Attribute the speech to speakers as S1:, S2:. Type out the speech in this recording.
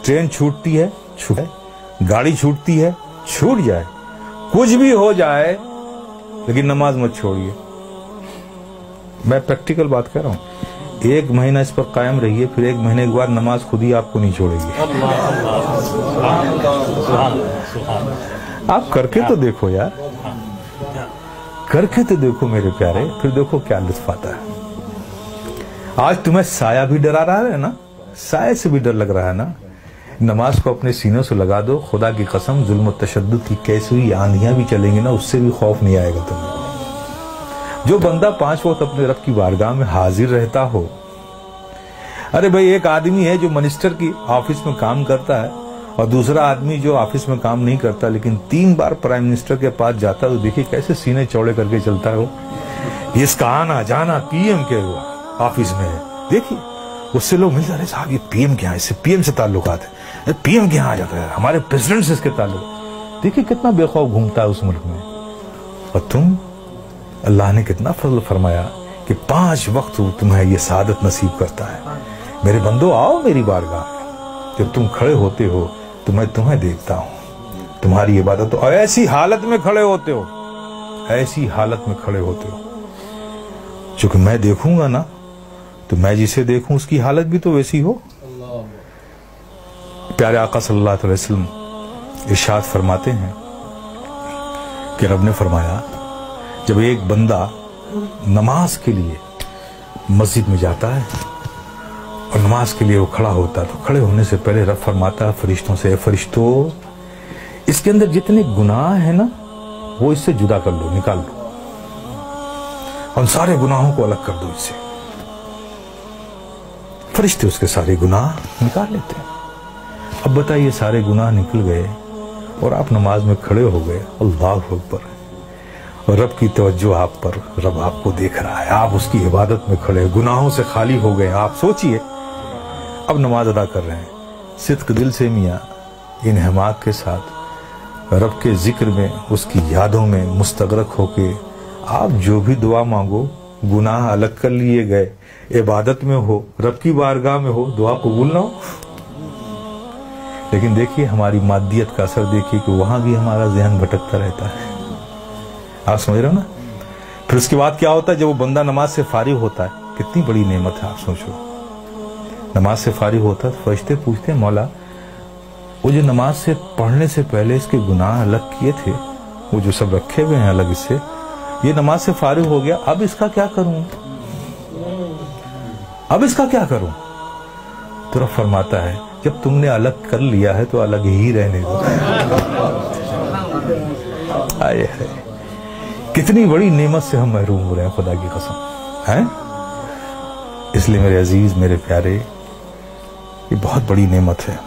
S1: Train छूटती है छूट जाए, गाड़ी छूटती है छूट जाए, कुछ भी हो जाए, लेकिन नमाज मत छोड़िए। मैं प्रैक्टिकल बात कर रहा हूं। 1 महीना इस पर कायम रहिए, फिर 1 महीने के बाद नमाज खुद ही आपको नहीं छोड़ेगी। आप करके तो देखो यार, करके तो देखो मेरे प्यारे, फिर देखो क्या लुत्फ आता है। आज तुम्हें साया भी डरा रहा है ना, साये से भी डर लग रहा है ना, नमाज को अपने सीनों से लगा दो। खुदा की कसम, जुल्म तशद्दुद की कैसी हुई आंधियां भी चलेंगी ना, उससे भी खौफ नहीं आएगा तुम्हें। जो बंदा 5 वक्त अपने रब की बारगाह में हाजिर रहता हो। अरे भाई, एक आदमी है जो मिनिस्टर की ऑफिस में काम करता है, और दूसरा आदमी जो ऑफिस में काम नहीं करता लेकिन 3 बार प्राइम मिनिस्टर के पास जाता है, तो देखिए कैसे सीने चौड़े करके चलता है वो। इसका आना जाना पीएम के ऑफिस में है। देखिए उससे लोग मिलते, अरे साहब ये पीएम क्या है, इससे पीएम से ताल्लुकात है, पीएम क्या आ जाता है, हमारे प्रेसिडेंट से इसके ताल्लुक। देखिए कितना बेखौफ घूमता है उस मुल्क में। और तुम, अल्लाह ने कितना फजल फरमाया कि 5 वक्त तुम्हें ये सादत नसीब करता है। मेरे बंदो, आओ मेरी बारगाह में। जब तुम खड़े होते हो तो मैं तुम्हें देखता हूं, तुम्हारी इबादत। तो ऐसी हालत में खड़े होते हो, ऐसी हालत में खड़े होते हो, चूंकि मैं देखूंगा ना, तो मैं जिसे देखूं उसकी हालत भी तो वैसी हो। प्यारे आका सल्लल्लाहु अलैहि वसल्लम इरशाद फरमाते हैं कि रब ने फरमाया, जब एक बंदा नमाज के लिए मस्जिद में जाता है और नमाज के लिए वो खड़ा होता है, तो खड़े होने से पहले रब फरमाता है फरिश्तों से, फरिश्तों, इसके अंदर जितने गुनाह है ना, वो इससे जुदा कर लो, निकाल लो, और सारे गुनाहों को अलग कर दो इससे। फरिश्ते उसके सारे गुनाह निकाल लेते हैं। अब बताइए, सारे गुनाह निकल गए और आप नमाज में खड़े हो गए, अल्लाहु अकबर, और रब की तवज्जो आप पर, रब आपको देख रहा है, आप उसकी इबादत में खड़े, गुनाहों से खाली हो गए। आप सोचिए, अब नमाज अदा कर रहे हैं, सिद्क दिल से मियाँ इन हिमात के साथ रब के जिक्र में, उसकी यादों में मुस्तगरक होके आप जो भी दुआ मांगो, गुनाह अलग कर लिए गए, इबादत में हो, रब की बारगाह में हो, दुआ कबूल ना हो। लेकिन देखिए हमारी मादियत का असर देखिए कि वहां भी हमारा ज़हन भटकता रहता है। आप समझ रहे हो ना। फिर उसके बाद क्या होता है, जब वो बंदा नमाज से फारिग होता है, कितनी बड़ी नेमत है आप सोचो। नमाज से फारिग होता है तो फरिश्ते पूछते हैं, मौला वो जो नमाज से पढ़ने से पहले इसके गुनाह अलग किए थे, वो जो सब रखे हुए हैं अलग इससे, ये नमाज से फारिग हो गया, अब इसका क्या करूं, अब इसका क्या करूं। तो रब फरमाता है, जब तुमने अलग कर लिया है तो अलग ही रहने दो। आए है, कितनी बड़ी नेमत से हम महरूम हो रहे हैं, खुदा की कसम है। इसलिए मेरे अजीज, मेरे प्यारे, ये बहुत बड़ी नेमत है।